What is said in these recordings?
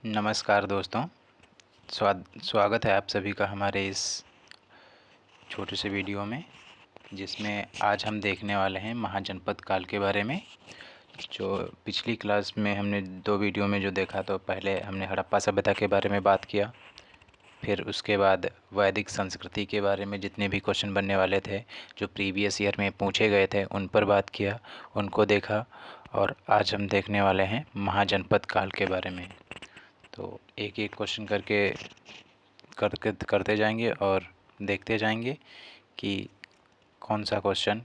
नमस्कार दोस्तों। स्वागत है आप सभी का हमारे इस छोटे से वीडियो में, जिसमें आज हम देखने वाले हैं महाजनपद काल के बारे में। जो पिछली क्लास में हमने 2 वीडियो में जो देखा, तो पहले हमने हड़प्पा सभ्यता के बारे में बात किया, फिर उसके बाद वैदिक संस्कृति के बारे में जितने भी क्वेश्चन बनने वाले थे, जो प्रीवियस ईयर में पूछे गए थे, उन पर बात किया, उनको देखा। और आज हम देखने वाले हैं महाजनपद काल के बारे में। तो एक एक क्वेश्चन करते जाएंगे और देखते जाएंगे कि कौन सा क्वेश्चन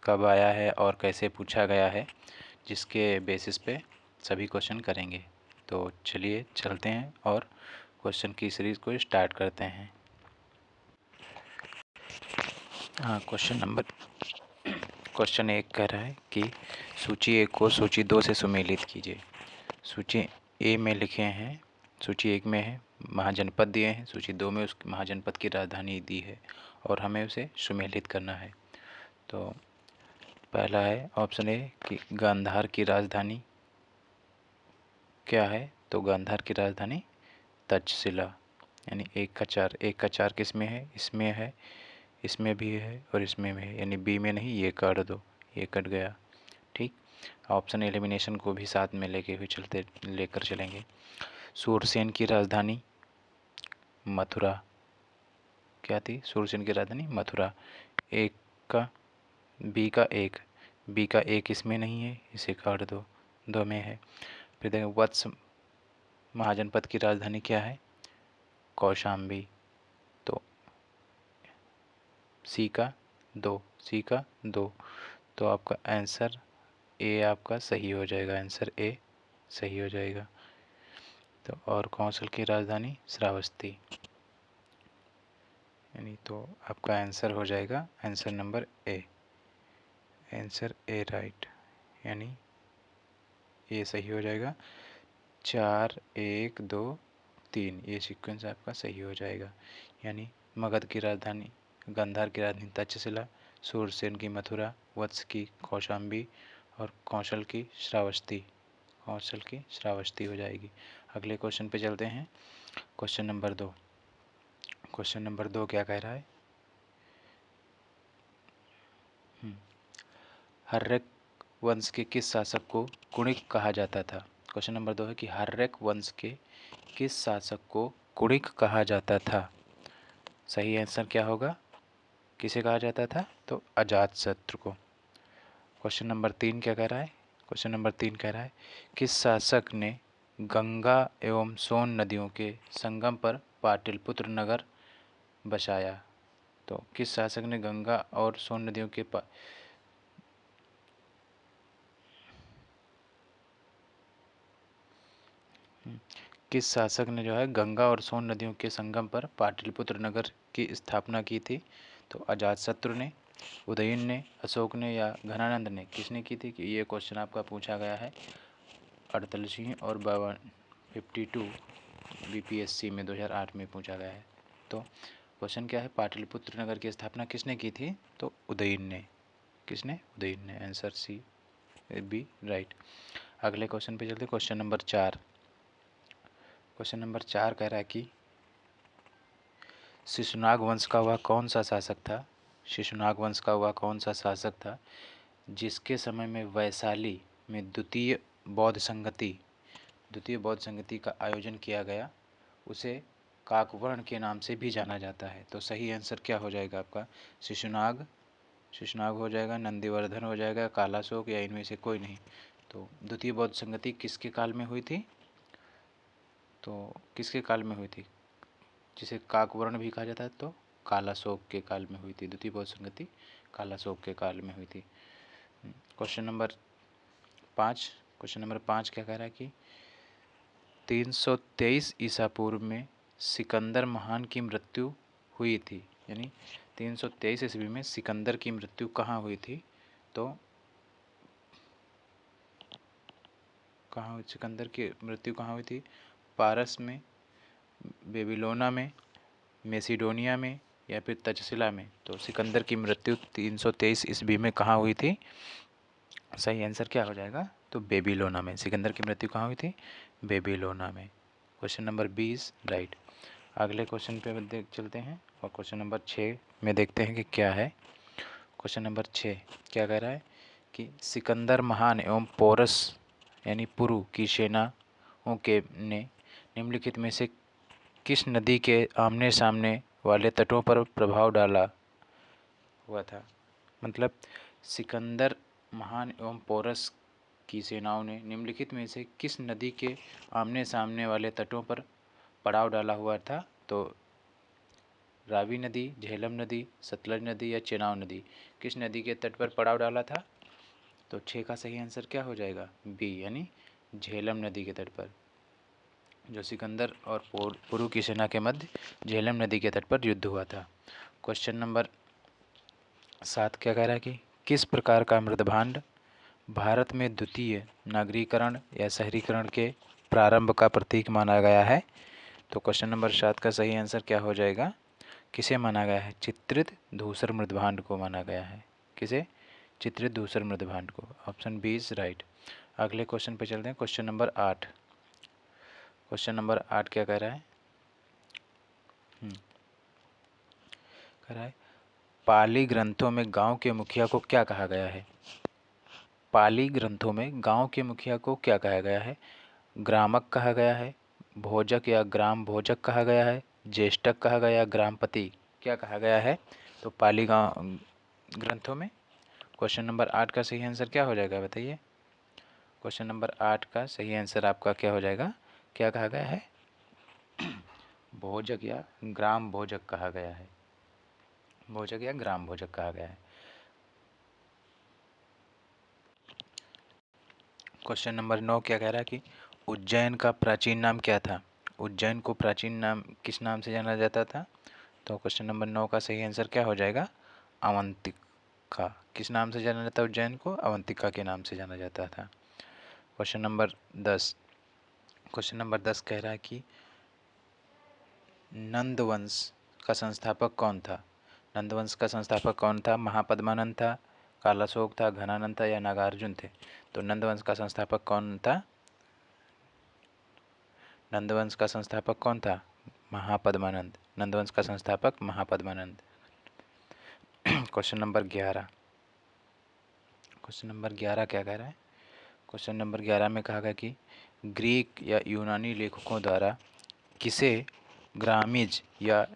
कब आया है और कैसे पूछा गया है, जिसके बेसिस पे सभी क्वेश्चन करेंगे। तो चलिए चलते हैं और क्वेश्चन की सीरीज़ को स्टार्ट करते हैं। हाँ, क्वेश्चन 1 कह रहा है कि सूची 1 को सूची 2 से सुमेलित कीजिए। सूची ए में लिखे हैं, सूची 1 में है महाजनपद दिए हैं, सूची 2 में उस महाजनपद की राजधानी दी है और हमें उसे सुमेलित करना है। तो पहला है ऑप्शन ए कि गांधार की राजधानी क्या है। तो गांधार की राजधानी तक्षशिला, यानी 1 का 4 किस में है, इसमें है, इसमें भी है और इसमें भी है, यानी बी में नहीं, ये काट दो, ये कट गया। ठीक, ऑप्शन एलिमिनेशन को भी साथ में लेकर चलेंगे। सूरसेन की राजधानी मथुरा क्या थी? सूरसेन की राजधानी मथुरा। एक का बी का एक इसमें नहीं है, इसे काट दो, 2 में है। फिर देखें वत्स महाजनपद की राजधानी क्या है? कौशाम्बी। तो सी का 2, तो आपका आंसर ए आपका सही हो जाएगा, आंसर ए सही हो जाएगा। तो और कौशल की राजधानी श्रावस्ती, यानी तो आपका आंसर हो जाएगा answer number A, answer A right, यानी ये सही हो जाएगा। 4 1 2 3 ये सीक्वेंस आपका सही हो जाएगा। यानी मगध की राजधानी, गांधार की राजधानी तक्षशिला, सूरसेन की मथुरा, वत्स की कौशाम्बी और कौशल की श्रावस्ती हो जाएगी। अगले क्वेश्चन पे चलते हैं। क्वेश्चन नंबर 2 क्या कह रहा है? हर्यक वंश के किस शासक को कुणिक कहा जाता था? क्वेश्चन नंबर 2 है कि हर्यक वंश के किस शासक को कुणिक कहा जाता था? सही आंसर क्या होगा? किसे कहा जाता था? तो अजातशत्रु को। क्वेश्चन नंबर 3 क्या कह रहा है? क्वेश्चन नंबर 3 कह रहा है किस शासक ने गंगा एवं सोन नदियों के संगम पर पाटलिपुत्र नगर बसाया? तो किस शासक ने गंगा और सोन नदियों के किस शासक ने जो है गंगा और सोन नदियों के संगम पर पाटलिपुत्र नगर की स्थापना की थी? तो अजातशत्रु ने, उदयन ने, अशोक ने या घनानंद ने, किसने की थी? कि ये क्वेश्चन आपका पूछा गया है 48 और 52 बीपीएससी में 2008 में पूछा गया है। तो क्वेश्चन क्या है? पाटलिपुत्र नगर की स्थापना किसने की थी? तो उदयन ने। किसने? उदयन ने। Answer C B right. अगले क्वेश्चन पे चलते। क्वेश्चन नंबर 4 कह रहा है कि शिशुनाग वंश का वह कौन सा शासक था? शिशुनाग वंश का वह कौन सा शासक था जिसके समय में वैशाली में द्वितीय बौद्ध संगति का आयोजन किया गया? उसे काकवर्ण के नाम से भी जाना जाता है। तो सही आंसर क्या हो जाएगा आपका? शिशुनाग हो जाएगा, नंदीवर्धन हो जाएगा, कालाशोक, या इनमें से कोई नहीं। तो द्वितीय बौद्ध संगति किसके काल में हुई थी? तो किसके काल में हुई थी जिसे काकवर्ण भी कहा जाता है? तो कालाशोक के काल में हुई थी। द्वितीय बौद्ध संगति कालाशोक के काल में हुई थी। क्वेश्चन नंबर 5 क्या कह रहा है कि 323 ईसा पूर्व में सिकंदर महान की मृत्यु हुई थी। यानी 323 ईस्वी में सिकंदर की मृत्यु कहाँ हुई थी? तो सिकंदर की मृत्यु कहाँ हुई थी? पारस में, बेबीलोना में, मेसिडोनिया में या फिर तक्षशिला में। तो सिकंदर की मृत्यु 323 ईस्वी में कहाँ हुई थी? सही आंसर क्या हो जाएगा? तो बेबीलोना में। सिकंदर की मृत्यु कहाँ हुई थी? बेबीलोना में। Question number 20 right. अगले क्वेश्चन पे देख चलते हैं और क्वेश्चन नंबर 6 में देखते हैं कि क्या है। क्वेश्चन नंबर 6 क्या कह रहा है कि सिकंदर महान एवं पोरस यानी पुरु की सेनाओं के ने निम्नलिखित में से किस नदी के आमने सामने वाले तटों पर प्रभाव डाला हुआ था। मतलब सिकंदर महान एवं पोरस की सेनाओं ने निम्नलिखित में से किस नदी के आमने सामने वाले तटों पर पड़ाव डाला हुआ था। तो रावी नदी, झेलम नदी, सतलज नदी या चेनाब नदी, किस नदी के तट पर पड़ाव डाला था। तो 6 का सही आंसर क्या हो जाएगा, बी यानी झेलम नदी के तट पर। जो सिकंदर और पुरु की सेना के मध्य झेलम नदी के तट पर युद्ध हुआ था। क्वेश्चन नंबर 7 क्या कह रहा है कि किस प्रकार का मृदभांड भारत में द्वितीय नागरीकरण या शहरीकरण के प्रारंभ का प्रतीक माना गया है। तो क्वेश्चन नंबर 7 का सही आंसर क्या हो जाएगा, किसे माना गया है, चित्रित धूसर मृदभांड को माना गया है। किसे, चित्रित धूसर मृदभांड को। Option B is right. अगले क्वेश्चन पे चलते हैं, क्वेश्चन नंबर 8। क्वेश्चन नंबर 8 क्या कह रहा है, कह रहा है पाली ग्रंथों में गांव के मुखिया को क्या कहा गया है। पाली ग्रंथों में गांव के मुखिया को क्या कहा गया है, ग्रामक कहा गया है, भोजक या ग्राम भोजक कहा गया है, ज्येष्ठक कहा गया, ग्रामपति क्या कहा गया है। तो पाली गांव ग्रंथों में क्वेश्चन नंबर 8 का सही आंसर क्या हो जाएगा बताइए। क्वेश्चन नंबर 8 का सही आंसर आपका क्या हो जाएगा, क्या कहा गया है, भोजक या ग्राम भोजक कहा गया है। भोजक या ग्राम भोजक कहा गया है। क्वेश्चन नंबर 9 क्या कह रहा है कि उज्जैन का प्राचीन नाम क्या था। उज्जैन को प्राचीन नाम किस नाम से जाना जाता था। तो क्वेश्चन नंबर 9 का सही आंसर क्या हो जाएगा, अवंतिका। किस नाम से जाना जाता है उज्जैन को, अवंतिका के नाम से जाना जाता था। Question number 10। क्वेश्चन नंबर 10 कह रहा है कि नंदवंश का संस्थापक कौन था। नंदवंश का संस्थापक कौन था, महापद्मानंद था, कालाशोक था, घनानंद था या नागार्जुन थे। तो नंदवंश का संस्थापक कौन था, नंदवंश का संस्थापक कौन था, महापद्मानंद। नंदवंश का संस्थापक Mahapadmananda. Question number 11। Question number 11 क्या कह रहा है, क्वेश्चन नंबर 11 में कहा गया कि ग्रीक या यूनानी लेखकों द्वारा किसे ग्रामीज या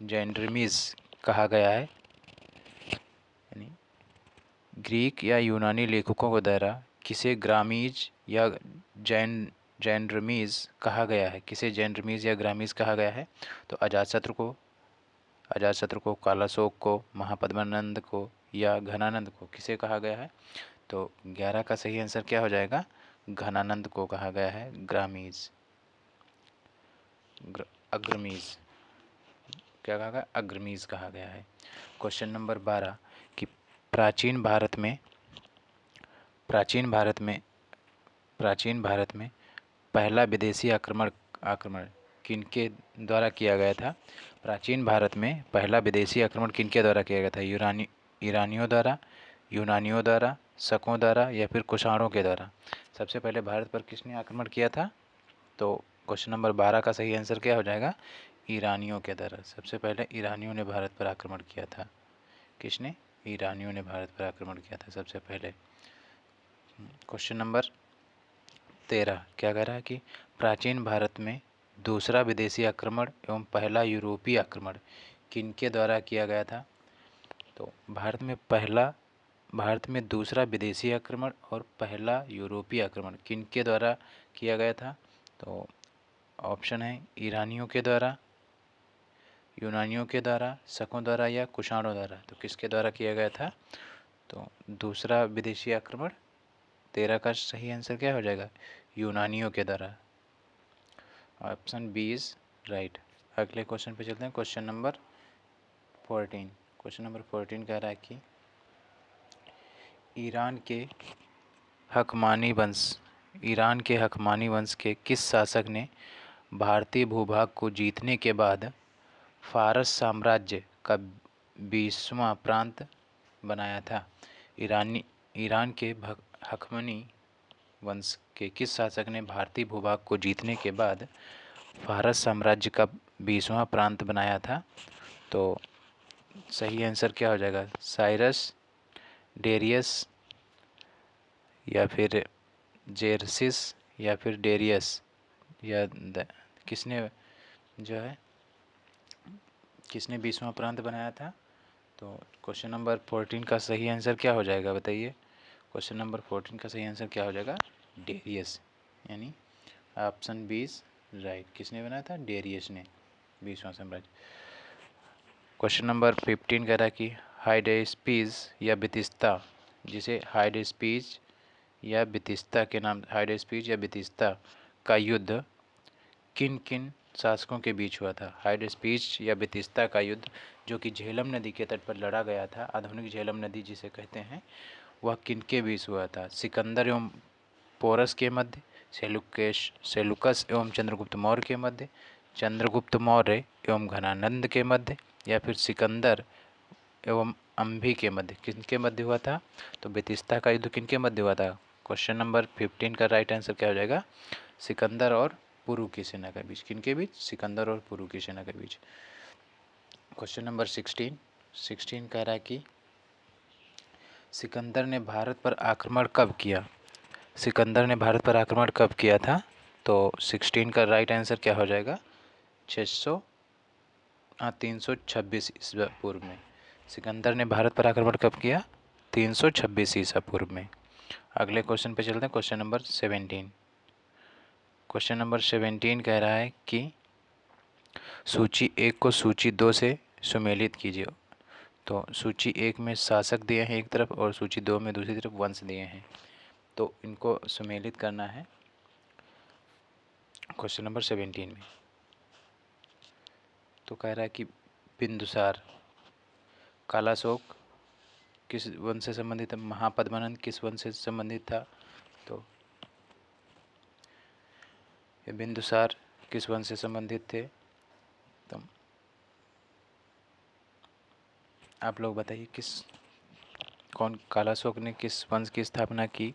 जेंड्रमीज कहा गया है। यानी ग्रीक या यूनानी लेखकों के द्वारा किसे ग्रामीज या जेंड्रमीज कहा गया है। किसे जेंड्रमीज या ग्रामीज कहा गया है। तो अजातशत्रु को, कालाशोक को, महापद्मानंद को या घनानंद को किसे कहा गया है। तो 11 का सही आंसर क्या हो जाएगा, घनानंद को कहा गया है, ग्रामीज अग्रमीज क्या कहा गया, अग्रमीज कहा गया है। क्वेश्चन नंबर 12 कि प्राचीन भारत में पहला विदेशी आक्रमण किनके द्वारा किया गया था। प्राचीन भारत में पहला विदेशी आक्रमण किनके द्वारा किया गया था, ईरानियों द्वारा, यूनानियों द्वारा, शकों द्वारा या फिर कुषाणों के द्वारा। सबसे पहले भारत पर किसने आक्रमण किया था। तो क्वेश्चन नंबर 12 का सही आंसर क्या हो जाएगा, ईरानियों के द्वारा। सबसे पहले ईरानियों ने भारत पर आक्रमण किया था। किसने, ईरानियों ने भारत पर आक्रमण किया था सबसे पहले। क्वेश्चन नंबर 13 क्या कह रहा है कि प्राचीन भारत में दूसरा विदेशी आक्रमण एवं पहला यूरोपीय आक्रमण किनके द्वारा किया गया था। तो भारत में दूसरा विदेशी आक्रमण और पहला यूरोपीय आक्रमण किनके द्वारा किया गया था। तो ऑप्शन है ईरानियों के द्वारा, यूनानियों के द्वारा, शकों द्वारा या कुषाणों द्वारा। तो किसके द्वारा किया गया था। तो दूसरा विदेशी आक्रमण 13 का सही आंसर क्या हो जाएगा, यूनानियों के द्वारा। Option B is right. अगले क्वेश्चन पे चलते हैं, क्वेश्चन नंबर 14। क्वेश्चन नंबर 14 कह रहा है कि ईरान के हकमानी वंश के किस शासक ने भारतीय भूभाग को जीतने के बाद फारस साम्राज्य का 20वां प्रांत बनाया था। ईरान के हकमानी वंश के किस शासक ने भारतीय भूभाग को जीतने के बाद भारत साम्राज्य का 20वां प्रांत बनाया था? तो सही आंसर क्या हो जाएगा? साइरस, डेरियस, या फिर जेरसिस, या फिर डेरियस, या किसने जो है किसने 20वां प्रांत बनाया था? तो क्वेश्चन नंबर 14 का सही आंसर क्या हो जाएगा बताइए? क्वेश्चन नंबर 14 का सही आंसर क्या हो जाएगा? डेरियस, यानी ऑप्शन 20 राइट। किसने बनाया था? डेरियस ने 20वां साम्राज्य। क्वेश्चन नंबर 15 कह रहा है कि हाइडेस्पीज या बिथिस्ता, जिसे हाइडेस्पीज या बिथिस्ता के नाम, हाइडेस्पीज या बिथिस्ता का युद्ध किन किन शासकों के बीच हुआ था? हाइडेस्पीज या बिथिस्ता का युद्ध जो कि झेलम नदी के तट पर लड़ा गया था, आधुनिक झेलम नदी जिसे कहते हैं, वह किनके बीच हुआ था? सिकंदर एवं पोरस के मध्य, सेलुकस एवं चंद्रगुप्त मौर्य के मध्य, चंद्रगुप्त मौर्य एवं घनानंद के मध्य, या फिर सिकंदर एवं अम्भी के मध्य? किनके मध्य हुआ था? तो बिथिस्ता का युद्ध किनके मध्य हुआ था? क्वेश्चन नंबर 15 का राइट आंसर क्या हो जाएगा? सिकंदर और पुरु की सेना के बीच। किनके बीच? सिकंदर और पुरु की सेना के बीच। क्वेश्चन नंबर 16 कह रहा है कि सिकंदर ने भारत पर आक्रमण कब किया? सिकंदर ने भारत पर आक्रमण कब किया था? तो 16 का राइट आंसर क्या हो जाएगा? 326 ईसा पूर्व में। सिकंदर ने भारत पर आक्रमण कब किया? 326 ईसा पूर्व में। अगले क्वेश्चन पे चलते हैं, क्वेश्चन नंबर 17। क्वेश्चन नंबर 17 कह रहा है कि सूची 1 को सूची 2 से सुमेलित कीजिए। तो सूची 1 में शासक दिए हैं एक तरफ और सूची 2 में दूसरी तरफ वंश दिए हैं, तो इनको सुमेलित करना है क्वेश्चन नंबर 17 में। तो कह रहा है कि बिंदुसार, कालाशोक किस वंश से संबंधित है? महापद्मानंद किस वंश से संबंधित था? तो ये बिंदुसार किस वंश से संबंधित थे? तो आप लोग बताइए, कालाशोक ने किस वंश की स्थापना की,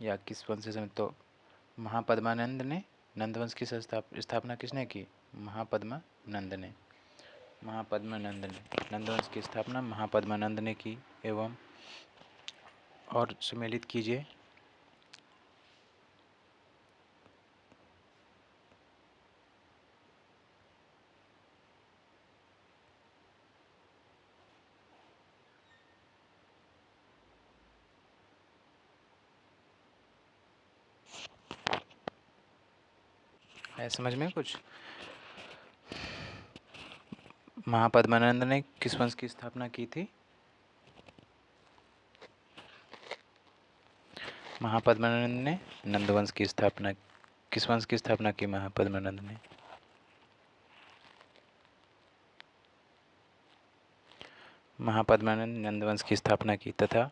या किस वंश से संबंधित? तो महापद्मानंद ने, नंदवंश की स्थापना किसने की? महापद्मानंद ने। नंदवंश की स्थापना महापद्मानंद ने की। एवं और सुमेलित कीजिए। है समझ में कुछ? महापद्मानंद ने किस वंश की स्थापना की थी? महापद्मानंद ने नंदवंश की स्थापना। किस वंश की स्थापना की महापद्मानंद ने? महापद्मानंद नंदवंश की स्थापना की। तथा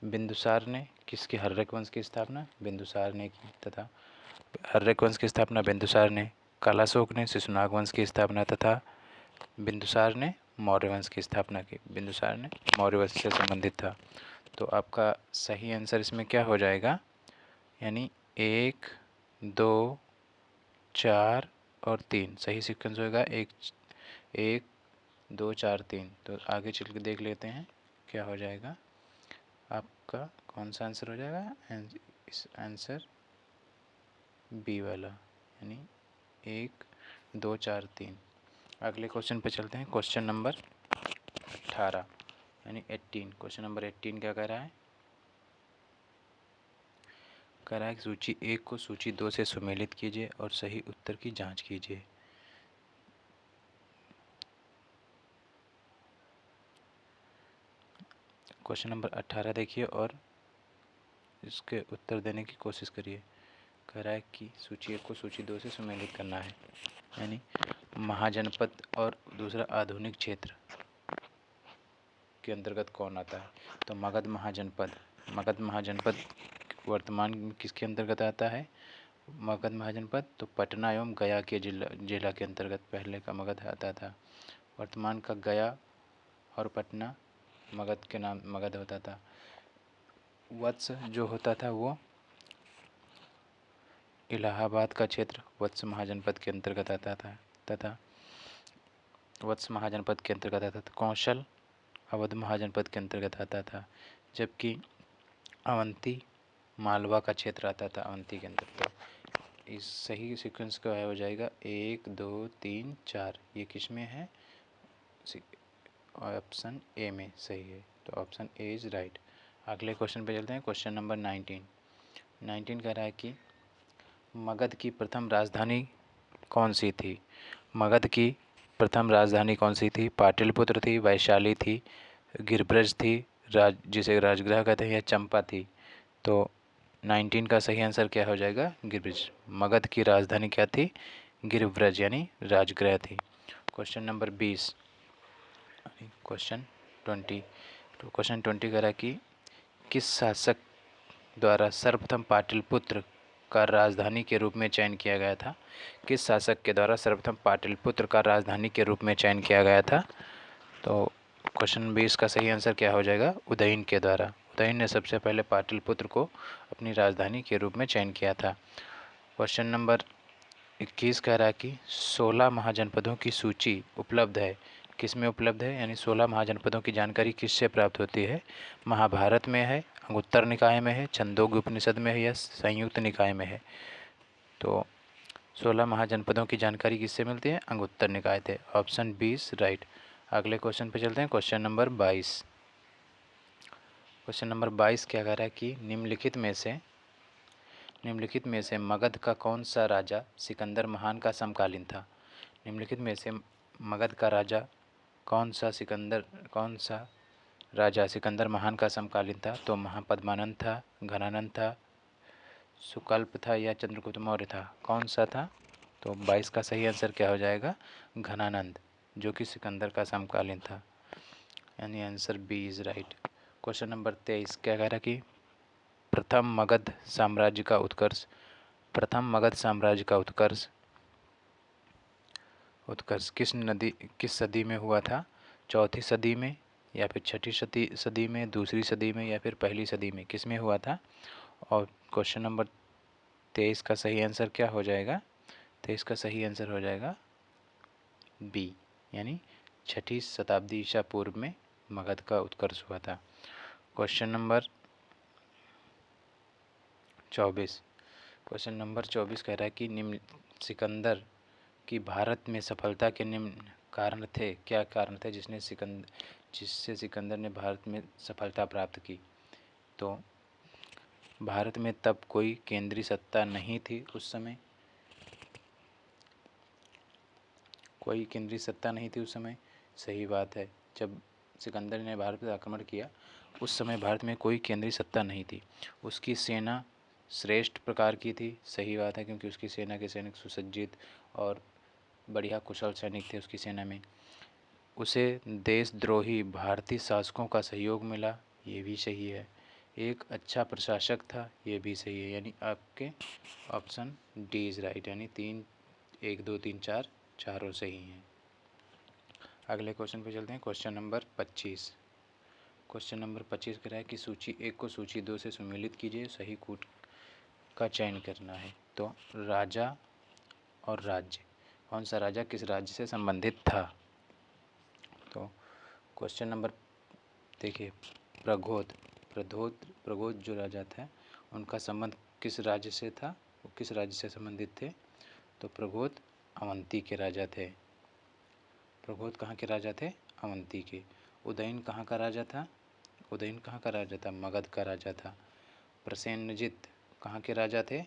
बिंदुसार ने किसकी, हर्रक वंश की स्थापना बिंदुसार ने की। तथा हर्रक वंश की स्थापना बिंदुसार ने। कालाशोक ने शिशुनाग वंश की स्थापना, तथा बिंदुसार ने मौर्य वंश की स्थापना की। बिंदुसार ने मौर्य वंश से संबंधित था। तो आपका सही आंसर इसमें क्या हो जाएगा? यानी 1, 2, 4 और 3 सही सीक्वेंस होगा। 1, 1, 2, 4, 3। तो आगे चल के देख लेते हैं क्या हो जाएगा। आपका कौन सा आंसर हो जाएगा? इस आंसर बी वाला, यानी 1, 2, 4, 3। अगले क्वेश्चन पे चलते हैं, क्वेश्चन नंबर 18 यानी 18। क्वेश्चन नंबर 18 क्या कह रहा है? कह रहा है कि सूची 1 को सूची 2 से सुमेलित कीजिए और सही उत्तर की जांच कीजिए। क्वेश्चन नंबर 18 देखिए और इसके उत्तर देने की कोशिश करिए। कह रहा है कि सूची 1 को सूची 2 से सुमेलित करना है, यानी महाजनपद और दूसरा आधुनिक क्षेत्र के अंतर्गत कौन आता है? तो मगध महाजनपद वर्तमान में किसके अंतर्गत आता है? मगध महाजनपद तो पटना एवं गया के जिला के अंतर्गत पहले का मगध आता था। वर्तमान का गया और पटना मगध के नाम मगध होता था। वत्स जो होता था वो इलाहाबाद का क्षेत्र वत्स महाजनपद के अंतर्गत आता था तथा वत्स महाजनपद के अंतर्गत आता था। कौशल अवध महाजनपद के अंतर्गत आता था, जबकि अवंती मालवा का क्षेत्र आता था अवंती के अंदर। तो इस सही सीक्वेंस का हो जाएगा 1 2 3 4। ये किस में है? ऑप्शन ए में सही है, तो ऑप्शन ए इज राइट। अगले क्वेश्चन पे चलते हैं। क्वेश्चन नंबर 19 कह रहा है कि मगध की प्रथम राजधानी कौन सी थी? मगध की प्रथम राजधानी कौन सी थी? पाटलिपुत्र थी, वैशाली थी, गिरिब्रज थी, जिसे राजगृह कहते हैं, या चंपा थी? तो 19 का सही आंसर क्या हो जाएगा? गिरिब्रज। मगध की राजधानी क्या थी? गिरिब्रज यानी राजगृह थी। क्वेश्चन नंबर 20 क्वेश्चन 20 तो क्वेश्चन 20 कह रहा है कि किस शासक द्वारा सर्वप्रथम पाटलिपुत्र का राजधानी के रूप में चयन किया गया था? किस शासक के द्वारा सर्वप्रथम पाटलिपुत्र का राजधानी के रूप में चयन किया गया था? तो क्वेश्चन 20 का सही आंसर क्या हो जाएगा? उदयन के द्वारा। उदयन ने सबसे पहले पाटलिपुत्र को अपनी राजधानी के रूप में चयन किया था। क्वेश्चन नंबर 21 कह रहा है कि 16 महाजनपदों की सूची उपलब्ध है, किस में उपलब्ध है? यानी 16 महाजनपदों की जानकारी किससे प्राप्त होती है? महाभारत में है, अंगुत्तर निकाय में है, छंदोग्य उपनिषद में है, या संयुक्त निकाय में है? तो 16 महाजनपदों की जानकारी किससे मिलती है? अंगुत्तर निकाय थे। Option 20 right. अगले क्वेश्चन पे चलते हैं। क्वेश्चन नंबर 22 क्या कह रहा है कि निम्नलिखित में से मगध का कौन सा राजा सिकंदर महान का समकालीन था? निम्नलिखित में से मगध का राजा कौन सा राजा सिकंदर महान का समकालीन था? तो महापद्मानंद था, घनानंद था, सुकल्प था, या चंद्रगुप्त मौर्य था? कौन सा था? तो 22 का सही आंसर क्या हो जाएगा? घनानंद, जो कि सिकंदर का समकालीन था, यानी answer B is right. Question number 23 क्या कह रहा है कि प्रथम मगध साम्राज्य का उत्कर्ष किस सदी में हुआ था? चौथी सदी में, या फिर छठी सदी में, दूसरी सदी में, या फिर पहली सदी में? किस में हुआ था? और क्वेश्चन नंबर 23 का सही आंसर क्या हो जाएगा? 23 का सही आंसर हो जाएगा बी, यानी छठी शताब्दी ईसा पूर्व में मगध का उत्कर्ष हुआ था। क्वेश्चन नंबर 24 कह रहा है कि निम्न सिकंदर की भारत में सफलता के निम्न कारण थे। क्या कारण थे जिससे सिकंदर ने भारत में सफलता प्राप्त की? तो भारत में तब कोई केंद्रीय सत्ता नहीं थी उस समय, सही बात है। जब सिकंदर ने भारत पर आक्रमण किया उस समय भारत में कोई केंद्रीय सत्ता नहीं थी। उसकी सेना श्रेष्ठ प्रकार की थी, सही बात है, क्योंकि उसकी सेना के सैनिक सुसज्जित और बढ़िया कुशल सैनिक थे उसकी सेना में। उसे देशद्रोही भारतीय शासकों का सहयोग मिला, ये भी सही है। एक अच्छा प्रशासक था, ये भी सही है, यानी आपके ऑप्शन डी इज़ राइट, यानी 1 2 3 4 चारों सही हैं। अगले क्वेश्चन पे चलते हैं। क्वेश्चन नंबर 25 कह रहा है कि सूची 1 को सूची 2 से सम्मिलित कीजिए, सही कूट का चयन करना है। तो राजा और राज्य, कौन सा राजा किस राज्य से संबंधित था? तो क्वेश्चन नंबर देखिए, प्रगोद जो राजा थे उनका संबंध किस राज्य से था? वो किस राज्य से संबंधित थे? तो प्रगोद अवंती के राजा थे। प्रगोद कहाँ के राजा थे? अवंती के। उदयन कहाँ का राजा था? मगध का राजा था। प्रसेनजित कहाँ के राजा थे?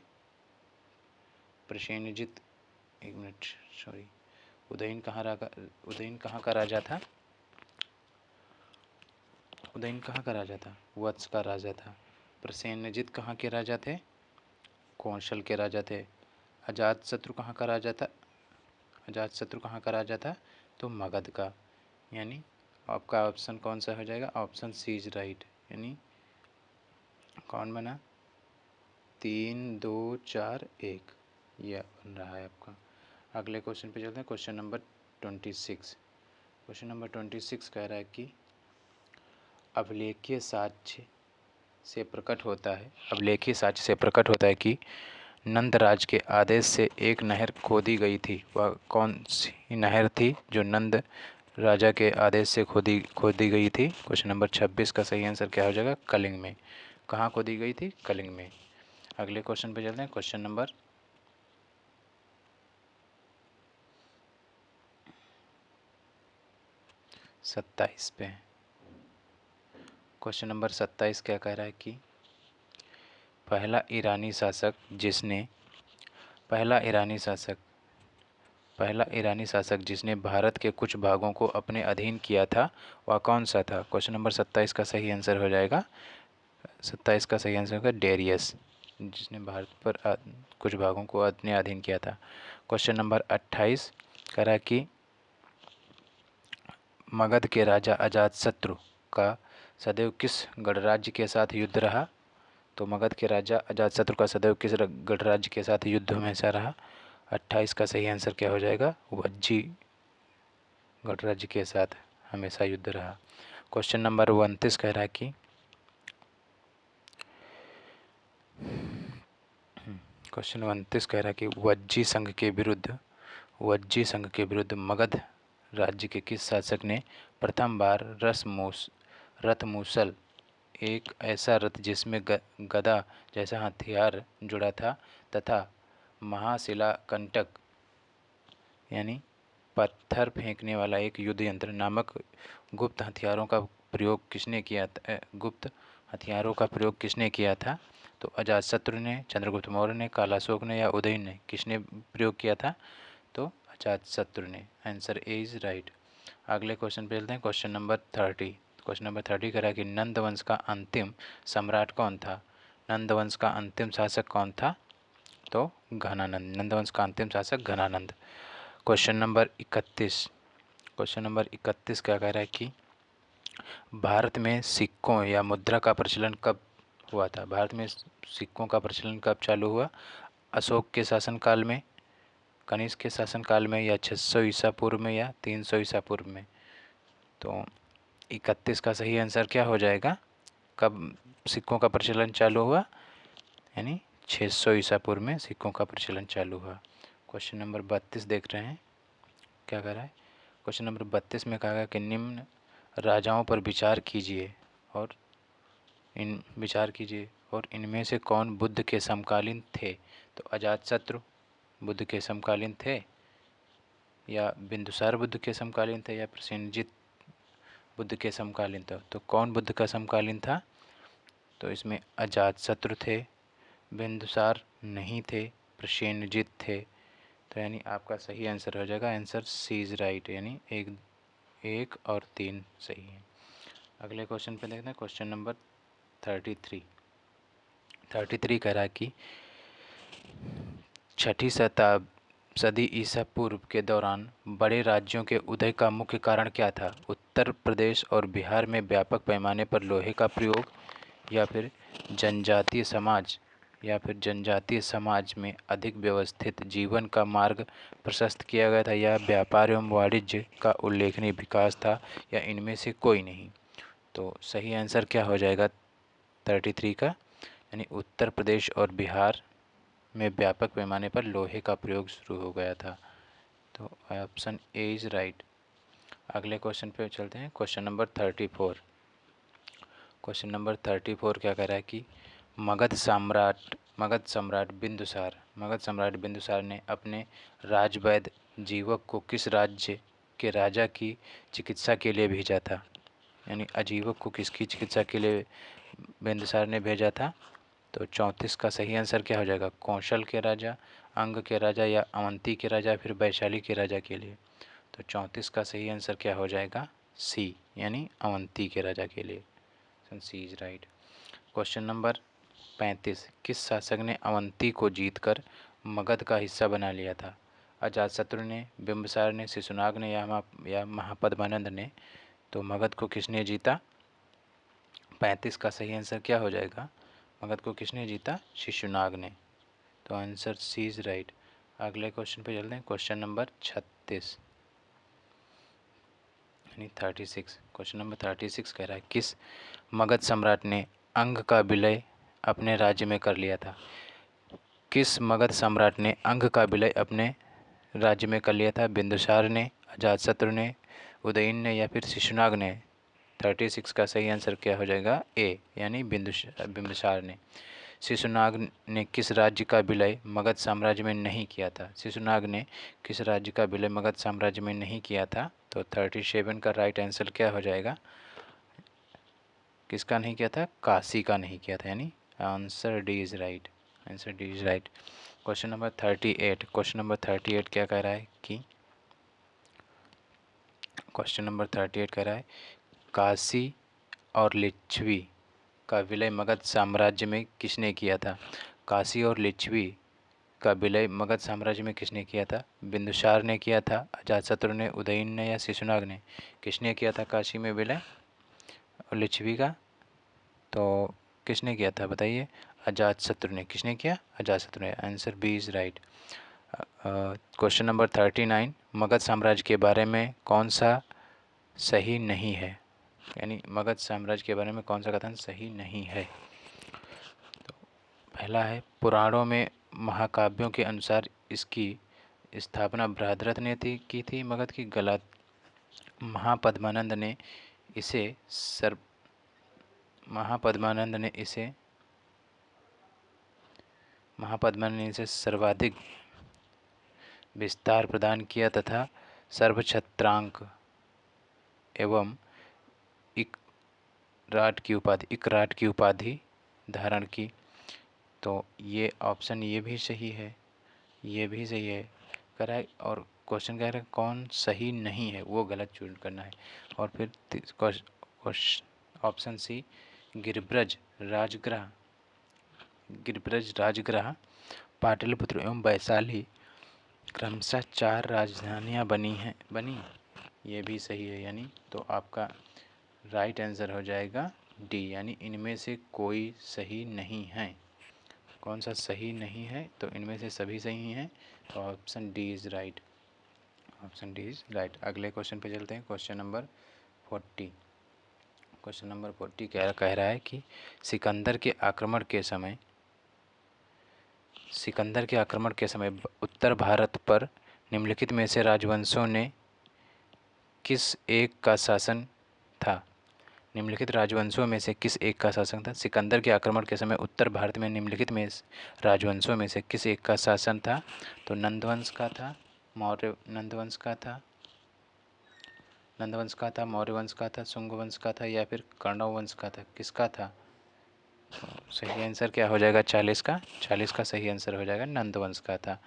उदयन कहाँ का राजा था? वत्स का राजा था। प्रसेनजित कहाँ के राजा थे? कौशल के राजा थे। अजातशत्रु कहाँ का राजा था? तो मगध का। यानी आपका ऑप्शन कौन सा हो जाएगा? ऑप्शन सी इज राइट, यानी कौन बना? 3 2 4 1 यह बन रहा है आपका। अगले क्वेश्चन पे चलते हैं। क्वेश्चन नंबर 26 कह रहा है कि अभिलेखीय साक्ष्य से प्रकट होता है कि नंदराज के आदेश से एक नहर खोदी गई थी, वह कौन सी नहर थी जो नंद राजा के आदेश से खोदी गई थी? क्वेश्चन नंबर 26 का सही आंसर क्या हो जाएगा? कलिंग में। कहाँ खोदी गई थी? कलिंग में। अगले क्वेश्चन पे चलते हैं, क्वेश्चन नंबर 27 पे। क्वेश्चन नंबर 27 क्या कह रहा है कि पहला ईरानी शासक जिसने भारत के कुछ भागों को अपने अधीन किया था, वह कौन सा था? क्वेश्चन नंबर 27 का सही आंसर हो जाएगा, 27 का सही आंसर होगा डेरियस, जिसने भारत पर कुछ भागों को अपने अधीन किया था। क्वेश्चन नंबर 28 कह रहा है कि मगध के राजा अजातशत्रु का सदैव किस गणराज्य के साथ युद्ध रहा? तो मगध के राजा अजातशत्रु का सदैव किस गणराज्य के साथ युद्ध हमेशा रहा? 28 का सही आंसर क्या हो जाएगा? वज्जी गणराज्य के साथ हमेशा युद्ध रहा। क्वेश्चन नंबर 29 कह रहा है कि वज्जी संघ के विरुद्ध मगध राज्य के किस शासक ने प्रथम बार रथमूसल, एक ऐसा रथ जिसमें गदा जैसा हथियार जुड़ा था, तथा महाशिलाकंटक यानी पत्थर फेंकने वाला एक युद्ध यंत्र नामक गुप्त हथियारों का प्रयोग किसने किया था? तो अजातशत्रु ने, चंद्रगुप्त मौर्य ने, कालाशोक ने या उदयन ने? किसने प्रयोग किया था? तो अजातशत्रु ने। Answer A is right. अगले क्वेश्चन पे चलते हैं, क्वेश्चन नंबर 30। क्वेश्चन नंबर 30 कह रहा है कि नंदवंश का अंतिम सम्राट कौन था? नंदवंश का अंतिम शासक कौन था? तो घनानंद। नंदवंश का अंतिम शासक घनानंद। क्वेश्चन नंबर 31 क्या कह रहा है कि भारत में सिक्कों या मुद्रा का प्रचलन कब हुआ था? भारत में सिक्कों का प्रचलन कब चालू हुआ? अशोक के शासनकाल में, कनिष्क के शासनकाल में, या 600 ईसा पूर्व में, या 300 ईसा पूर्व में? तो 31 का सही आंसर क्या हो जाएगा? कब सिक्कों का प्रचलन चालू हुआ? यानी 600 ईसा पूर्व में सिक्कों का प्रचलन चालू हुआ। क्वेश्चन नंबर 32 देख रहे हैं, क्या कह रहा है? क्वेश्चन नंबर 32 में कहा गया कि निम्न राजाओं पर विचार कीजिए और इनमें से कौन बुद्ध के समकालीन थे? तो अजातशत्रु बुद्ध के समकालीन थे, या बिंदुसार बुद्ध के समकालीन थे, या प्रसेनजित बुद्ध के समकालीन था? तो कौन बुद्ध का समकालीन था? तो इसमें अजातशत्रु थे, बिंदुसार नहीं थे, प्रसेनजित थे। तो यानी आपका सही आंसर हो जाएगा, आंसर सी इज राइट, यानी 1 और 3 सही है। अगले क्वेश्चन पे देखते हैं, क्वेश्चन नंबर 33 कह रहा है कि 6ठी सदी ईसा पूर्व के दौरान बड़े राज्यों के उदय का मुख्य कारण क्या था? उत्तर प्रदेश और बिहार में व्यापक पैमाने पर लोहे का प्रयोग, या फिर जनजातीय समाज में अधिक व्यवस्थित जीवन का मार्ग प्रशस्त किया गया था, या व्यापार एवं वाणिज्य का उल्लेखनीय विकास था, या इनमें से कोई नहीं? तो सही आंसर क्या हो जाएगा 33 का? यानी उत्तर प्रदेश और बिहार में व्यापक पैमाने पर लोहे का प्रयोग शुरू हो गया था। तो ऑप्शन ए इज राइट। अगले क्वेश्चन पे चलते हैं, क्वेश्चन नंबर 34। क्वेश्चन नंबर 34 क्या कह रहा है कि मगध सम्राट बिंदुसार ने अपने राजवैद्य जीवक को किस राज्य के राजा की चिकित्सा के लिए भेजा था? यानी अजीवक को किसकी चिकित्सा के लिए बिंदुसार ने भेजा था? तो 34 का सही आंसर क्या हो जाएगा? कौशल के राजा, अंग के राजा, या अवंती के राजा, फिर वैशाली के राजा के लिए? तो 34 का सही आंसर क्या हो जाएगा? सी, यानी अवंती के राजा के लिए। सी इज राइट। क्वेश्चन नंबर 35, किस शासक ने अवंती को जीतकर मगध का हिस्सा बना लिया था? अजातशत्रु ने, बिंबिसार ने, शिशुनाग ने, या महापद्मानंद ने? तो मगध को किसने जीता? 35 का सही आंसर क्या हो जाएगा? मगध को किसने जीता? शिशुनाग ने। तो आंसर सी इज राइट। अगले क्वेश्चन पे चलते हैं, क्वेश्चन नंबर 36 यानी 36। क्वेश्चन नंबर 36 कह रहा है किस मगध सम्राट ने अंग का विलय अपने राज्य में कर लिया था? किस मगध सम्राट ने अंग का विलय अपने राज्य में कर लिया था? बिंदुसार ने, अजातशत्रु ने, उदयन ने या फिर शिशुनाग ने? 36 का सही आंसर क्या हो जाएगा? ए यानी बिंदुसार ने। शिशुनाग ने किस राज्य का विलय मगध साम्राज्य में नहीं किया था? शिशुनाग ने किस राज्य का विलय मगध साम्राज्य में नहीं किया था? तो 37 का राइट आंसर क्या हो जाएगा? किसका नहीं किया था? काशी का नहीं किया था, यानी answer D is right. Answer D is right. Question number 38। Question number 38 क्या कह रहा है कि क्वेश्चन नंबर 38 कह रहा है काशी और लिच्छवी का विलय मगध साम्राज्य में किसने किया था? काशी और लिच्छवी का विलय मगध साम्राज्य में किसने किया था? बिंदुसार ने किया था, अजातशत्रु ने, उदयन ने या शिशुनाग ने? किसने किया था काशी में विलय और लिच्छवी का? तो किसने किया था बताइए? अजातशत्रु ने। किसने किया? अजातशत्रु ने। Answer B is right. Question number 39। Magadh साम्राज्य के बारे में कौन सा सही नहीं है? यानी मगध साम्राज्य के बारे में कौन सा कथन सही नहीं है? तो पहला है, पुराणों में महाकाव्यों के अनुसार इसकी स्थापना बृहद्रथ ने की थी मगध की। गलत। महापद्मानंद ने इसे सर्वाधिक विस्तार प्रदान किया तथा सर्वछत्रांक एवं इकराट की उपाधि धारण की। तो ये ऑप्शन ये भी सही है, ये भी सही है करेक्ट। और क्वेश्चन कह रहे हैं कौन सही नहीं है, वो गलत चूज करना है। और फिर ऑप्शन सी, गिरिब्रज राजगृह पाटलिपुत्र एवं वैशाली क्रमशः 4 राजधानियाँ बनी, ये भी सही है। यानी तो आपका राइट आंसर हो जाएगा डी, यानी इनमें से कोई सही नहीं है। कौन सा सही नहीं है? तो इनमें से सभी सही हैं, तो option D is right. Option D is right. अगले क्वेश्चन पे चलते हैं। Question number 40। क्वेश्चन नंबर 40 क्या कह रहा है कि सिकंदर के आक्रमण के समय उत्तर भारत पर निम्नलिखित में से राजवंशों ने किस एक का शासन था? निम्नलिखित राजवंशों में से किस एक का शासन था? सिकंदर के आक्रमण के समय उत्तर भारत में निम्नलिखित में राजवंशों में से किस एक का शासन था? तो नंदवंश का था, नंदवंश का था, मौर्य वंश का था, शुंग वंश का था या फिर कण्व वंश का था? किसका था? तो सही आंसर क्या हो जाएगा? 40 का सही आंसर हो जाएगा नंदवंश का था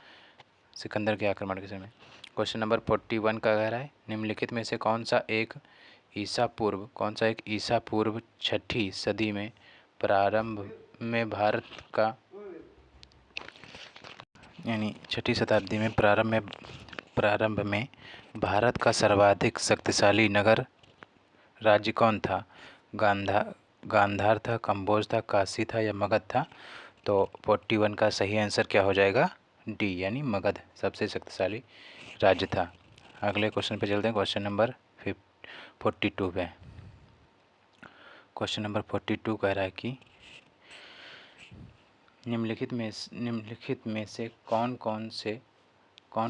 सिकंदर के आक्रमण के समय। क्वेश्चन नंबर 41 का कह रहा है निम्नलिखित में से कौन सा एक ईसा पूर्व 6ठी सदी में प्रारंभ में भारत का, यानी 6ठी शताब्दी में प्रारंभ में भारत का सर्वाधिक शक्तिशाली नगर राज्य कौन था? गांधार था, कंबोज था, काशी था या मगध था? तो 41 का सही आंसर क्या हो जाएगा? डी, यानी मगध सबसे शक्तिशाली राज्य था। अगले क्वेश्चन पे चलते हैं। क्वेश्चन नंबर 42 पे। क्वेश्चन नंबर 42 कह रहा है कि निम्नलिखित में से कौन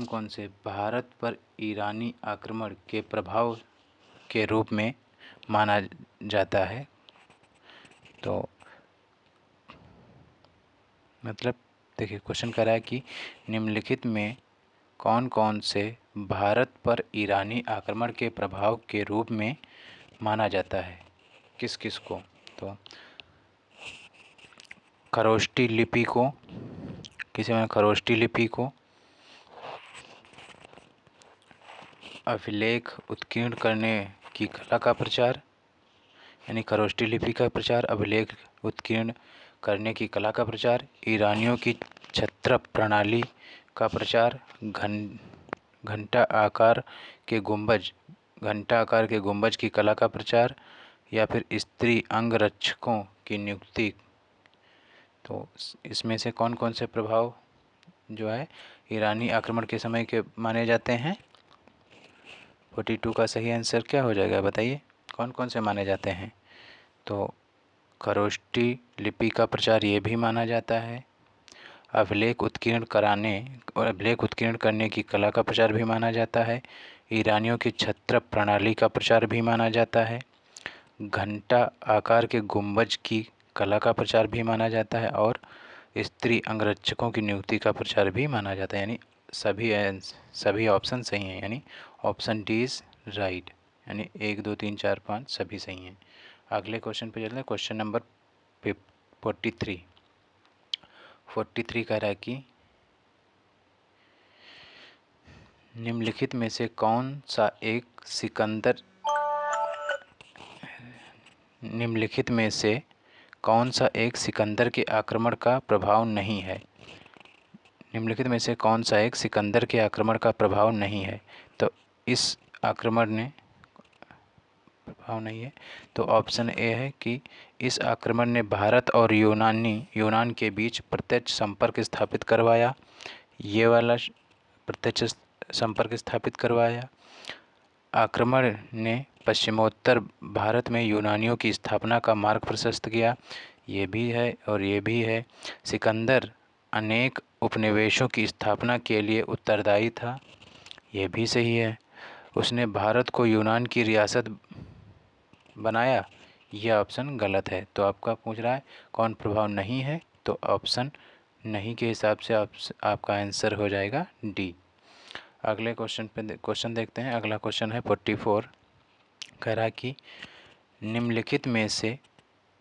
कौन से भारत पर ईरानी आक्रमण के प्रभाव के रूप में माना जाता है? तो मतलब देखिए क्वेश्चन कह रहा है कि निम्नलिखित में कौन से भारत पर ईरानी आक्रमण के प्रभाव के रूप में माना जाता है? किस किस को? तो खरोष्टी लिपि को, खरोष्टी लिपि को, अभिलेख उत्कीर्ण करने की कला का प्रचार, यानी खरोष्टी लिपि का प्रचार, अभिलेख उत्कीर्ण करने की कला का प्रचार, ईरानियों की छत्र प्रणाली का प्रचार, घंटा आकार के गुंबज की कला का प्रचार या फिर स्त्री अंगरक्षकों की नियुक्ति। तो इसमें से कौन से प्रभाव जो है ईरानी आक्रमण के समय के माने जाते हैं? 42 का सही आंसर क्या हो जाएगा बताइए? कौन से माने जाते हैं? तो खरोष्टी लिपि का प्रचार ये भी माना जाता है, अभिलेख उत्कीर्ण करने की कला का प्रचार भी माना जाता है। ईरानियों की छत्र प्रणाली का प्रचार भी माना जाता है। घंटा आकार के गुंबज की कला का प्रचार भी माना जाता है। और स्त्री अंगरक्षकों की नियुक्ति का प्रचार भी माना जाता है। यानी सभी ऑप्शन सही हैं, यानी ऑप्शन डी इज राइट, यानी 1 2 3 4 5 सभी सही हैं। अगले क्वेश्चन पे चलते हैं। क्वेश्चन नंबर 43 कह रहा है कि निम्नलिखित में से कौन सा एक सिकंदर के आक्रमण का प्रभाव नहीं है। निम्नलिखित में से कौन सा एक सिकंदर के आक्रमण का प्रभाव नहीं है। तो इस आक्रमण ने प्रभाव नहीं है, तो ऑप्शन ए है कि इस आक्रमण ने भारत और यूनान के बीच प्रत्यक्ष संपर्क स्थापित करवाया। ये वाला प्रत्यक्ष संपर्क स्थापित करवाया। आक्रमण ने पश्चिमोत्तर भारत में यूनानियों की स्थापना का मार्ग प्रशस्त किया। ये भी है और ये भी है। सिकंदर अनेक उपनिवेशों की स्थापना के लिए उत्तरदायी था। ये भी सही है। उसने भारत को यूनान की रियासत बनाया। यह ऑप्शन गलत है। तो आपका पूछ रहा है कौन प्रभाव नहीं है, तो ऑप्शन नहीं के हिसाब से आपका आंसर हो जाएगा डी। अगले क्वेश्चन देखते हैं। अगला क्वेश्चन है 44। कह रहा कि निम्नलिखित में से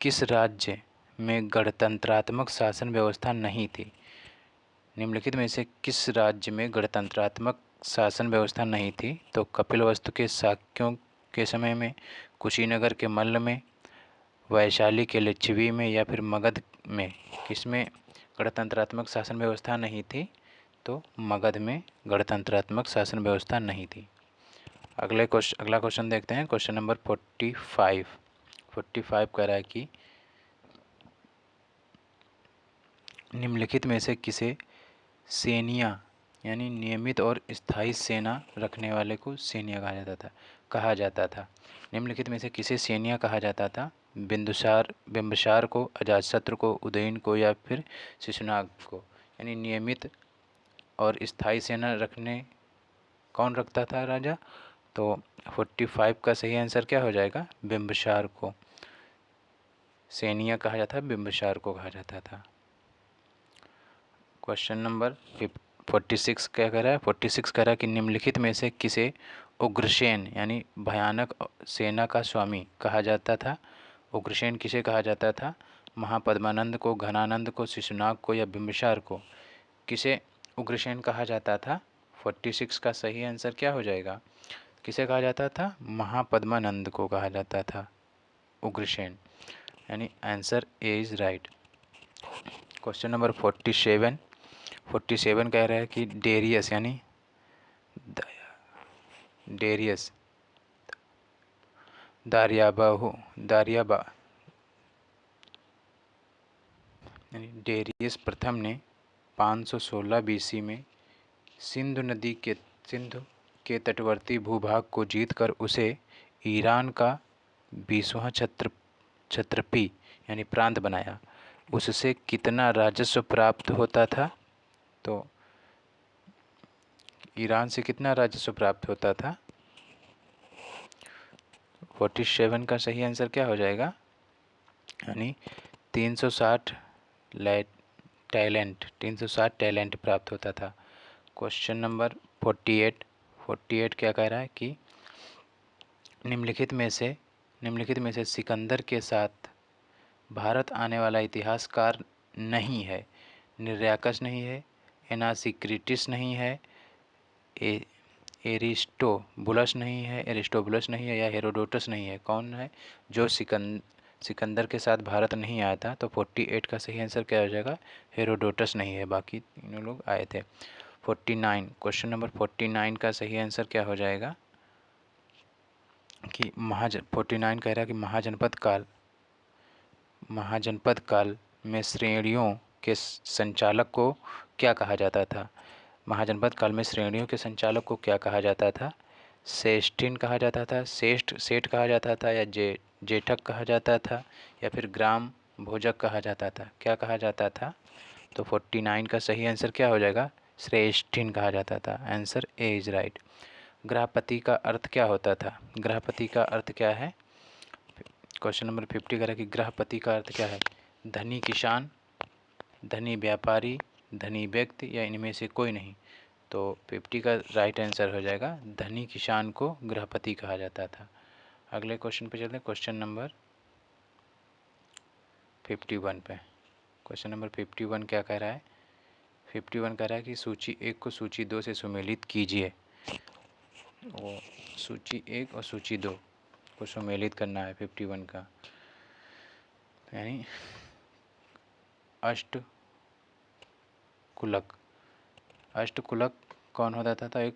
किस राज्य में गणतंत्रात्मक शासन व्यवस्था नहीं थी। निम्नलिखित में से किस राज्य में गणतंत्रात्मक शासन व्यवस्था नहीं थी। तो कपिलवस्तु के शाक्यों के समय में, कुशीनगर के मल्ल में, वैशाली के लिच्छवी में, या फिर मगध में। किसमें गणतंत्रात्मक शासन व्यवस्था नहीं थी। तो मगध में गणतंत्रात्मक शासन व्यवस्था नहीं थी। अगला क्वेश्चन देखते हैं। क्वेश्चन नंबर 45 कह रहा है कि निम्नलिखित में से किसे सेनिया यानी नियमित और स्थायी सेना रखने वाले को सेनिया कहा जाता था। निम्नलिखित में से किसे सेनिया कहा जाता था। बिंबिसार को, अजातशत्रु को, उदयन को, या फिर शिशुनाग को। यानी नियमित और स्थायी सेना कौन रखता था राजा। तो 45 का सही आंसर क्या हो जाएगा, बिंबिसार को। सेनिया कहा जाता, बिंबिसार को कहा जाता था। क्वेश्चन नंबर 46 क्या कह रहा है। 46 कह रहा है कि निम्नलिखित में से किसे उग्रसेन यानी भयानक सेना का स्वामी कहा जाता था। उग्रसेन किसे कहा जाता था। महापद्मानंद को, घनानंद को, शिशुनाग को, या बिंबिसार को। किसे उग्रसेन कहा जाता था। 46 का सही आंसर क्या हो जाएगा, किसे कहा जाता था, महापद्मानंद को कहा जाता था उग्रसेन, यानी answer A is right. Question number 47 कह रहा है कि डेरियस यानी डेरियस प्रथम ने 516 बीसी में सिंधु के तटवर्ती भूभाग को जीतकर उसे ईरान का 20वां क्षत्रपी यानी प्रांत बनाया। उससे कितना राजस्व प्राप्त होता था। तो ईरान से कितना राजस्व प्राप्त होता था। 47 का सही आंसर क्या हो जाएगा, यानी 360 टैलेंट प्राप्त होता था। क्वेश्चन नंबर 48 क्या कह रहा है कि निम्नलिखित में से सिकंदर के साथ भारत आने वाला इतिहासकार नहीं है। निर्याकस नहीं है, एनासिक्रिटिस नहीं है, एरिस्टोबुलस नहीं है, या हेरोडोटस नहीं है। कौन है जो सिकंदर के साथ भारत नहीं आया था। तो 48 का सही आंसर क्या हो जाएगा, हेरोडोटस नहीं है, बाकी तीनों लोग आए थे। 49 क्वेश्चन नंबर 49 का सही आंसर क्या हो जाएगा कि 49 कह रहा है कि महाजनपद काल में श्रेणियों के संचालक को क्या कहा जाता था। महाजनपद काल में श्रेणियों के संचालक को क्या कहा जाता था। सेष्ठिन कहा जाता था, सेठ कहा जाता था, या जेठक कहा जाता था, या फिर ग्राम भोजक कहा जाता था। क्या कहा जाता था। तो 49 का सही आंसर क्या हो जाएगा? श्रेष्ठिन कहा जाता था। Answer A is right. गृहपति का अर्थ क्या होता था? गृहपति का अर्थ क्या है? क्वेश्चन नंबर 50 कह रहा है कि गृहपति का अर्थ क्या है? धनी किसान, धनी व्यापारी, धनी व्यक्ति या इनमें से कोई नहीं। तो 50 का राइट आंसर हो जाएगा धनी किसान को गृहपति कहा जाता था। अगले क्वेश्चन पे चलते हैं, क्वेश्चन नंबर 51 पे। क्वेश्चन नंबर 51 क्या कह रहा है? 51 कह रहा है कि सूची 1 को सूची 2 से सुमेलित कीजिए। वो सूची 1 और सूची 2 को सुमेलित करना है 51 का, यानी अष्टकुलक। अष्टकुलक कौन होता था? एक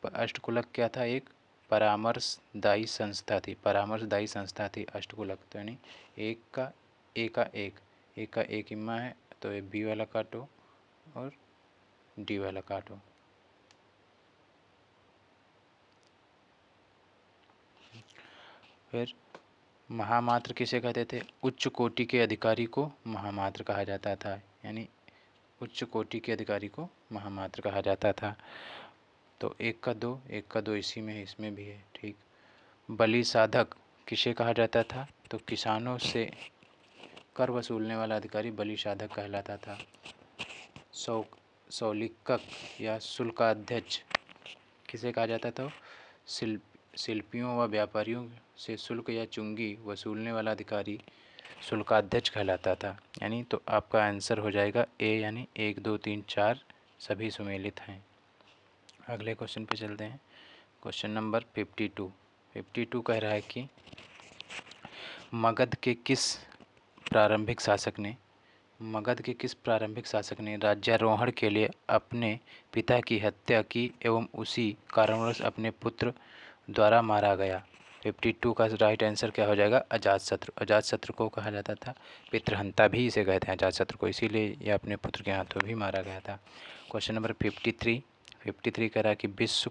अष्टकुलक क्या था? एक परामर्शदायी संस्था थी। परामर्शदायी संस्था थी अष्टकुलक। तो यानी एक का एक इम्मा है, तो ये बी वाला काटो और डी वाला काटो। फिर महामात्र किसे कहते थे? उच्च कोटि के अधिकारी को महामात्र कहा जाता था, यानी उच्च कोटि के अधिकारी को महामात्र कहा जाता था। तो एक का दो इसी में है, इसमें भी है, ठीक। बलि साधक किसे कहा जाता था? तो किसानों से कर वसूलने वाला अधिकारी बलि साधक कहलाता था। सौलिकक या शुल्काध्यक्ष किसे कहा जाता था? शिल्पियों व व्यापारियों से शुल्क या चुंगी वसूलने वाला अधिकारी शुल्काध्यक्ष कहलाता था। यानी तो आपका आंसर हो जाएगा ए, यानी 1 2 3 4 सभी सुमेलित हैं। अगले क्वेश्चन पे चलते हैं, क्वेश्चन नंबर 52 कह रहा है कि मगध के किस प्रारंभिक शासक ने राज्यारोहण के लिए अपने पिता की हत्या की एवं उसी कारणवश अपने पुत्र द्वारा मारा गया? 52 का राइट आंसर क्या हो जाएगा? अजातशत्रु। अजातशत्रु को कहा जाता था पितृहंता भी इसे कहते हैं अजातशत्रु को, इसीलिए यह अपने पुत्र के हाथों भी मारा गया था। क्वेश्चन नंबर 53 कह रहा है कि विश्व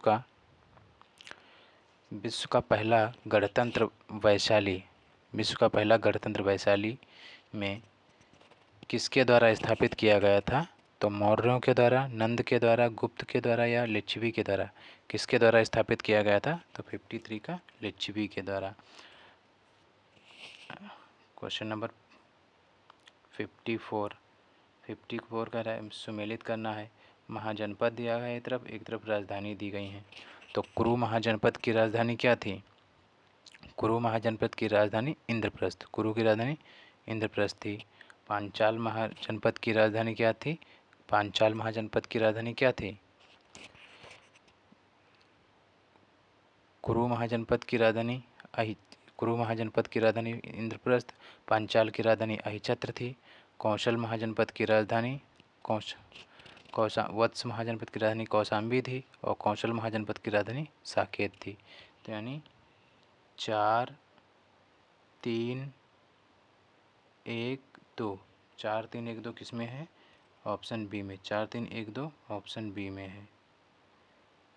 का पहला गणतंत्र वैशाली में किसके द्वारा स्थापित किया गया था? तो मौर्यों के द्वारा, नंद के द्वारा, गुप्त के द्वारा या लिच्छवी के द्वारा? किसके द्वारा स्थापित किया गया था? तो 53 का लिच्छवी के द्वारा। क्वेश्चन नंबर 54 का सुमेलित करना है। महाजनपद दिया है एक तरफ राजधानी दी गई हैं। तो कुरु महाजनपद की राजधानी क्या थी? कुरु महाजनपद की राजधानी इंद्रप्रस्थ। कुरु की राजधानी इंद्रप्रस्थ थी। पांचाल महाजनपद की राजधानी क्या थी? पांचाल महाजनपद की राजधानी क्या थी? कुरु महाजनपद की राजधानी इंद्रप्रस्थ। पांचाल की राजधानी अहिछत्र थी। कौशल महाजनपद की राजधानी वत्स महाजनपद की राजधानी कौशाम्बी थी और कौशल महाजनपद की राजधानी साकेत थी। तो यानी 4 3 1 2 4 3 1 2 किस में है? ऑप्शन बी में। 4 3 1 2 ऑप्शन बी में है,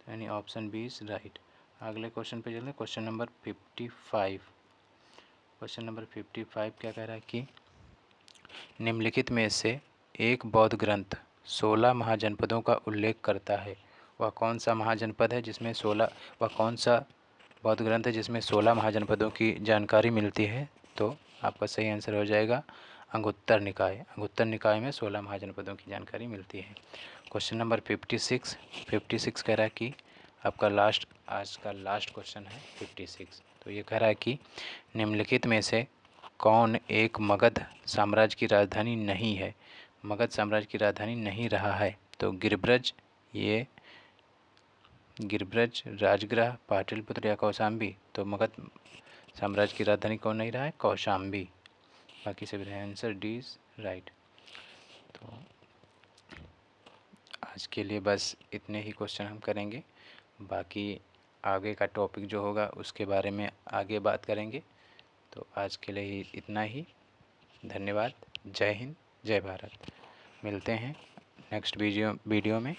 यानी ऑप्शन बी इज राइट। अगले क्वेश्चन पे चलते हैं, क्वेश्चन नंबर 55। क्वेश्चन नंबर 55 क्या कह रहा है कि निम्नलिखित में से एक बौद्ध ग्रंथ 16 महाजनपदों का उल्लेख करता है। वह कौन सा महाजनपद है जिसमें 16 वह कौन सा बौद्ध ग्रंथ है जिसमें 16 महाजनपदों की जानकारी मिलती है? तो आपका सही आंसर हो जाएगा अंगुत्तर निकाय। अंगुत्तर निकाय में 16 महाजनपदों की जानकारी मिलती है। क्वेश्चन नंबर 56 कह रहा है कि आपका आज का लास्ट क्वेश्चन है 56। तो ये कह रहा है कि निम्नलिखित में से कौन एक मगध साम्राज्य की राजधानी नहीं है? मगध साम्राज्य की राजधानी नहीं रहा है। तो गिरिब्रज, राजगृह, पाटलिपुत्र या कौशाम्बी? तो मगध साम्राज्य की राजधानी कौन नहीं रहा है? कौशाम्बी। बाकी सभी आंसर डी इज राइट। तो आज के लिए बस इतने ही क्वेश्चन हम करेंगे, बाकी आगे का टॉपिक जो होगा उसके बारे में आगे बात करेंगे। तो आज के लिए इतना ही। धन्यवाद। जय हिंद, जय भारत। मिलते हैं नेक्स्ट वीडियो में।